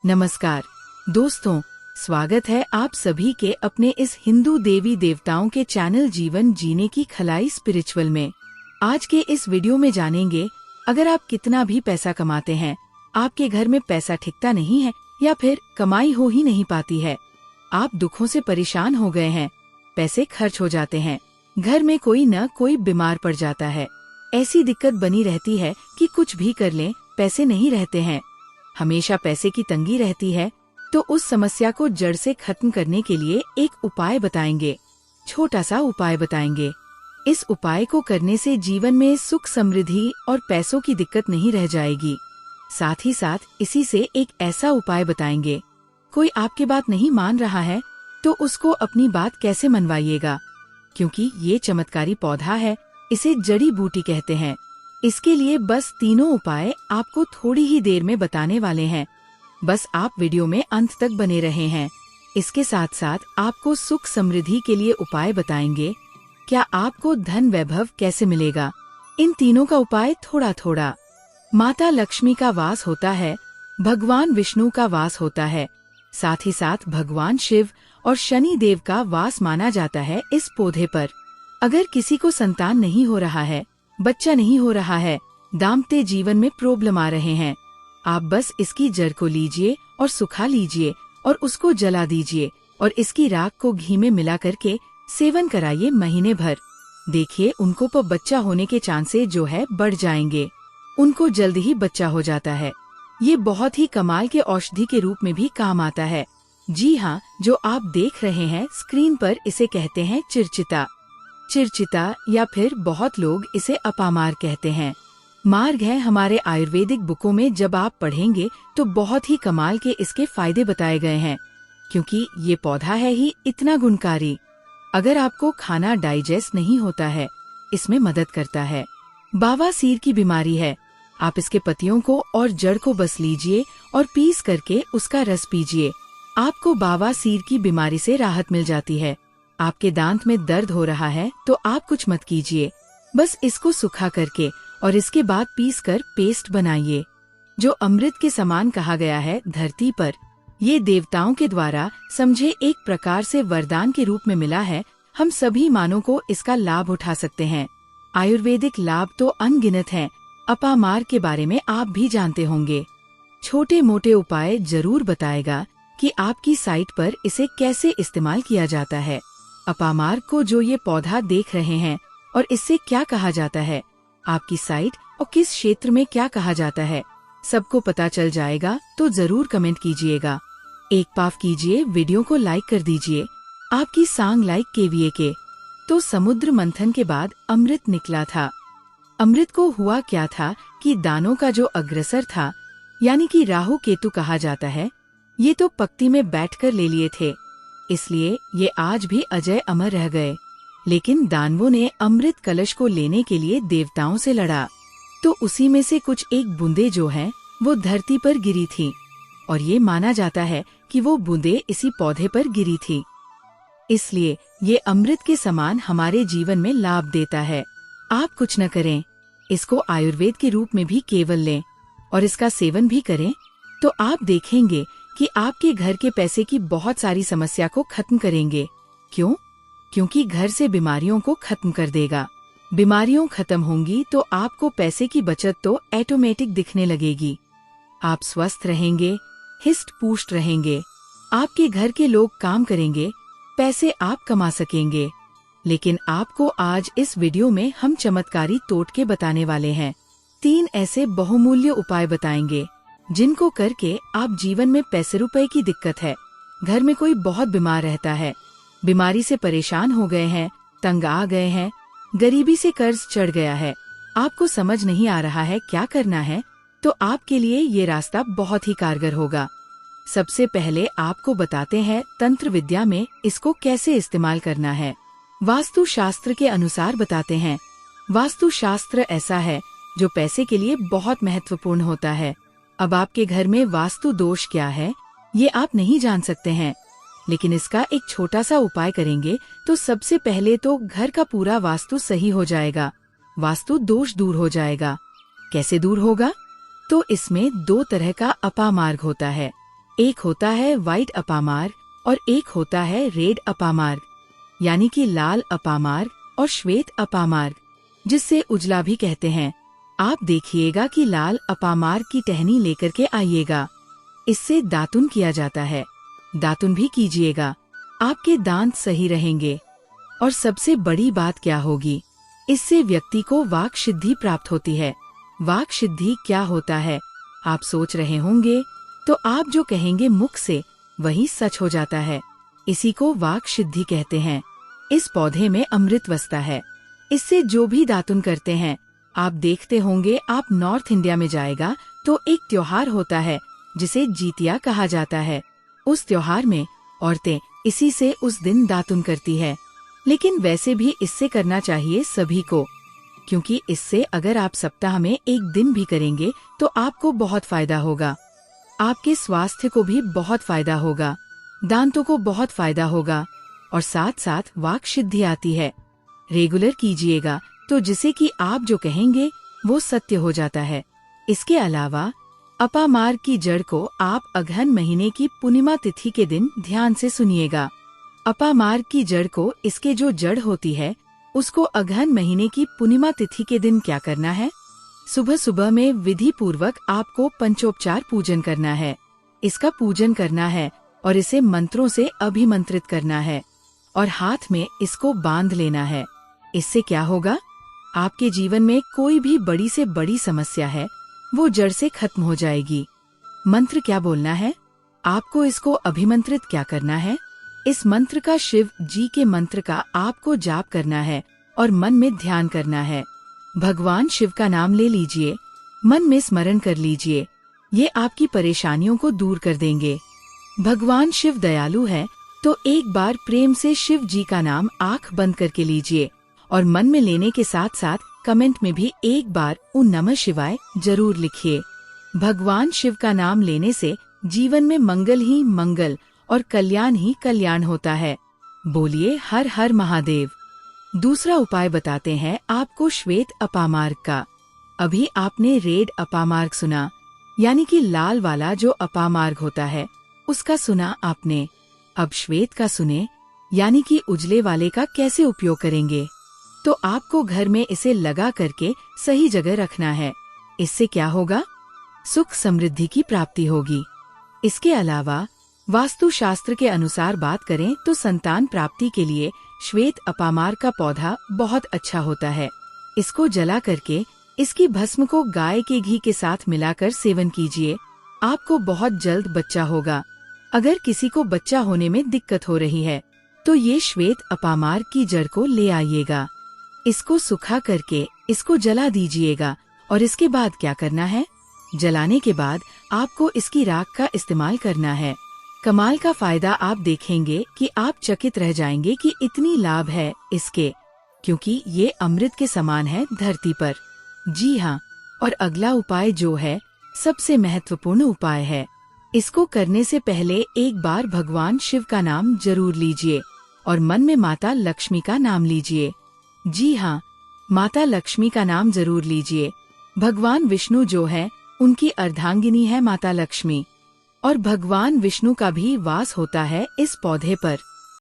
नमस्कार दोस्तों, स्वागत है आप सभी के अपने इस हिंदू देवी देवताओं के चैनल जीवन जीने की खलाई स्पिरिचुअल में। आज के इस वीडियो में जानेंगे, अगर आप कितना भी पैसा कमाते हैं, आपके घर में पैसा टिकता नहीं है या फिर कमाई हो ही नहीं पाती है, आप दुखों से परेशान हो गए हैं, पैसे खर्च हो जाते हैं, घर में कोई न कोई बीमार पड़ जाता है, ऐसी दिक्कत बनी रहती है कि कुछ भी कर लें पैसे नहीं रहते हैं, हमेशा पैसे की तंगी रहती है, तो उस समस्या को जड़ से खत्म करने के लिए एक उपाय बताएंगे, छोटा सा उपाय बताएंगे। इस उपाय को करने से जीवन में सुख समृद्धि और पैसों की दिक्कत नहीं रह जाएगी। साथ ही साथ इसी से एक ऐसा उपाय बताएंगे, कोई आपकी बात नहीं मान रहा है तो उसको अपनी बात कैसे मनवाइएगा, क्योंकि ये चमत्कारी पौधा है, इसे जड़ी बूटी कहते हैं। इसके लिए बस तीनों उपाय आपको थोड़ी ही देर में बताने वाले हैं, बस आप वीडियो में अंत तक बने रहे हैं। इसके साथ साथ आपको सुख समृद्धि के लिए उपाय बताएंगे, क्या आपको धन वैभव कैसे मिलेगा। इन तीनों का उपाय थोड़ा थोड़ा। माता लक्ष्मी का वास होता है, भगवान विष्णु का वास होता है, साथ ही साथ भगवान शिव और शनि देव का वास माना जाता है इस पौधे पर। अगर किसी को संतान नहीं हो रहा है, बच्चा नहीं हो रहा है, दाम्पत्य जीवन में प्रॉब्लम आ रहे हैं, आप बस इसकी जड़ को लीजिए और सुखा लीजिए और उसको जला दीजिए और इसकी राख को घी में मिला करके सेवन कराइए महीने भर। देखिए उनको पर बच्चा होने के चांसेस जो है बढ़ जाएंगे, उनको जल्द ही बच्चा हो जाता है। ये बहुत ही कमाल के औषधि के रूप में भी काम आता है। जी हाँ, जो आप देख रहे हैं स्क्रीन पर, इसे कहते हैं चिरचिता। चिरचिता या फिर बहुत लोग इसे अपामार कहते हैं। मार्ग है हमारे आयुर्वेदिक बुकों में, जब आप पढ़ेंगे तो बहुत ही कमाल के इसके फायदे बताए गए हैं, क्योंकि ये पौधा है ही इतना गुणकारी। अगर आपको खाना डाइजेस्ट नहीं होता है, इसमें मदद करता है। बवासीर की बीमारी है, आप इसके पत्तियों को और जड़ को बस लीजिए और पीस करके उसका रस पीजिए, आपको बवासीर की बीमारी से राहत मिल जाती है। आपके दांत में दर्द हो रहा है तो आप कुछ मत कीजिए, बस इसको सुखा करके और इसके बाद पीस कर पेस्ट बनाइए। जो अमृत के समान कहा गया है धरती पर, ये देवताओं के द्वारा समझे एक प्रकार से वरदान के रूप में मिला है। हम सभी मानव को इसका लाभ उठा सकते हैं। आयुर्वेदिक लाभ तो अनगिनत हैं। अपामार के बारे में आप भी जानते होंगे। छोटे मोटे उपाय जरूर बताएगा कि आपकी साइट पर इसे कैसे इस्तेमाल किया जाता है। अपामार को जो ये पौधा देख रहे हैं और इससे क्या कहा जाता है, आपकी साइट और किस क्षेत्र में क्या कहा जाता है, सबको पता चल जाएगा। तो जरूर कमेंट कीजिएगा, एक पाव कीजिए, वीडियो को लाइक कर दीजिए। आपकी सांग लाइक केवीए के। तो समुद्र मंथन के बाद अमृत निकला था। अमृत को हुआ क्या था कि दानों का जो अग्रसर था, यानी कि राहु केतु कहा जाता है, ये तो पक्ति में बैठकर ले लिए थे, इसलिए ये आज भी अजय अमर रह गए। लेकिन दानवों ने अमृत कलश को लेने के लिए देवताओं से लड़ा, तो उसी में से कुछ एक बूंदे जो हैं वो धरती पर गिरी थी, और ये माना जाता है कि वो बूंदे इसी पौधे पर गिरी थी। इसलिए ये अमृत के समान हमारे जीवन में लाभ देता है। आप कुछ न करें, इसको आयुर्वेद के रूप में भी केवल लें और इसका सेवन भी करें, तो आप देखेंगे कि आपके घर के पैसे की बहुत सारी समस्या को खत्म करेंगे। क्यों? क्योंकि घर से बीमारियों को खत्म कर देगा। बीमारियों खत्म होंगी तो आपको पैसे की बचत तो ऑटोमेटिक दिखने लगेगी। आप स्वस्थ रहेंगे, हिस्ट पुष्ट रहेंगे, आपके घर के लोग काम करेंगे, पैसे आप कमा सकेंगे। लेकिन आपको आज इस वीडियो में हम चमत्कारी टोटके बताने वाले हैं। 3 ऐसे बहुमूल्य उपाय बताएंगे जिनको करके आप जीवन में पैसे रुपए की दिक्कत है, घर में कोई बहुत बीमार रहता है, बीमारी से परेशान हो गए हैं, तंग आ गए हैं, गरीबी से कर्ज चढ़ गया है, आपको समझ नहीं आ रहा है क्या करना है, तो आपके लिए ये रास्ता बहुत ही कारगर होगा। सबसे पहले आपको बताते हैं तंत्र विद्या में इसको कैसे इस्तेमाल करना है। वास्तु शास्त्र के अनुसार बताते हैं। वास्तु शास्त्र ऐसा है जो पैसे के लिए बहुत महत्वपूर्ण होता है। अब आपके घर में वास्तु दोष क्या है, ये आप नहीं जान सकते हैं, लेकिन इसका एक छोटा सा उपाय करेंगे तो सबसे पहले तो घर का पूरा वास्तु सही हो जाएगा, वास्तु दोष दूर हो जाएगा। कैसे दूर होगा? तो इसमें 2 तरह का अपामार्ग होता है। एक होता है व्हाइट अपामार्ग और एक होता है रेड अपामार्ग, यानी कि लाल अपामार्ग और श्वेत अपामार्ग, जिससे उजला भी कहते हैं। आप देखिएगा कि लाल अपामार्ग की टहनी लेकर के आइएगा। इससे दातुन किया जाता है। दातुन भी कीजिएगा, आपके दांत सही रहेंगे। और सबसे बड़ी बात क्या होगी, इससे व्यक्ति को वाक सिद्धि प्राप्त होती है। वाक सिद्धि क्या होता है, आप सोच रहे होंगे। तो आप जो कहेंगे मुख से वही सच हो जाता है। इसी को वाक सिद्धि कहते हैं। इस पौधे में अमृत बसता है। इससे जो भी दातुन करते हैं, आप देखते होंगे, आप नॉर्थ इंडिया में जाएगा तो एक त्योहार होता है जिसे जीतिया कहा जाता है। उस त्योहार में औरतें इसी से उस दिन दातुन करती है। लेकिन वैसे भी इससे करना चाहिए सभी को, क्योंकि इससे अगर आप सप्ताह में एक दिन भी करेंगे तो आपको बहुत फायदा होगा। आपके स्वास्थ्य को भी बहुत फायदा होगा, दांतों को बहुत फायदा होगा और साथ साथ वाक सिद्धि आती है। रेगुलर कीजिएगा तो जिसे कि आप जो कहेंगे वो सत्य हो जाता है। इसके अलावा अपामार्ग की जड़ को आप अगहन महीने की पूर्णिमा तिथि के दिन ध्यान से सुनिएगा। अपामार्ग की जड़ को, इसके जो जड़ होती है उसको अगहन महीने की पूर्णिमा तिथि के दिन क्या करना है, सुबह सुबह में विधि पूर्वक आपको पंचोपचार पूजन करना है। इसका पूजन करना है और इसे मंत्रों से अभिमंत्रित करना है और हाथ में इसको बांध लेना है। इससे क्या होगा, आपके जीवन में कोई भी बड़ी से बड़ी समस्या है वो जड़ से खत्म हो जाएगी। मंत्र क्या बोलना है, आपको इसको अभिमंत्रित क्या करना है, इस मंत्र का शिव जी के मंत्र का आपको जाप करना है और मन में ध्यान करना है। भगवान शिव का नाम ले लीजिए, मन में स्मरण कर लीजिए, ये आपकी परेशानियों को दूर कर देंगे। भगवान शिव दयालु है तो एक बार प्रेम से शिव जी का नाम आंख बंद करके लीजिए और मन में लेने के साथ साथ कमेंट में भी एक बार ओम नमः शिवाय जरूर लिखिए। भगवान शिव का नाम लेने से जीवन में मंगल ही मंगल और कल्याण ही कल्याण होता है। बोलिए हर हर महादेव। दूसरा उपाय बताते हैं आपको श्वेत अपामार्ग का। अभी आपने रेड अपामार्ग सुना, यानी कि लाल वाला जो अपामार्ग होता है उसका सुना आपने। अब श्वेत का सुने, यानी कि उजले वाले का कैसे उपयोग करेंगे। तो आपको घर में इसे लगा करके सही जगह रखना है। इससे क्या होगा, सुख समृद्धि की प्राप्ति होगी। इसके अलावा वास्तु शास्त्र के अनुसार बात करें तो संतान प्राप्ति के लिए श्वेत अपामार्ग का पौधा बहुत अच्छा होता है। इसको जला करके इसकी भस्म को गाय के घी के साथ मिलाकर सेवन कीजिए, आपको बहुत जल्द बच्चा होगा। अगर किसी को बच्चा होने में दिक्कत हो रही है तो ये श्वेत अपामार्ग की जड़ को ले आइएगा। इसको सुखा करके इसको जला दीजिएगा और इसके बाद क्या करना है, जलाने के बाद आपको इसकी राख का इस्तेमाल करना है। कमाल का फायदा आप देखेंगे कि आप चकित रह जाएंगे कि इतनी लाभ है इसके, क्योंकि ये अमृत के समान है धरती पर। जी हाँ, और अगला उपाय जो है सबसे महत्वपूर्ण उपाय है। इसको करने से पहले एक बार भगवान शिव का नाम जरूर लीजिए और मन में माता लक्ष्मी का नाम लीजिए। जी हाँ, माता लक्ष्मी का नाम जरूर लीजिए। भगवान विष्णु जो है उनकी अर्धांगिनी है माता लक्ष्मी और भगवान विष्णु का भी वास होता है इस पौधे पर।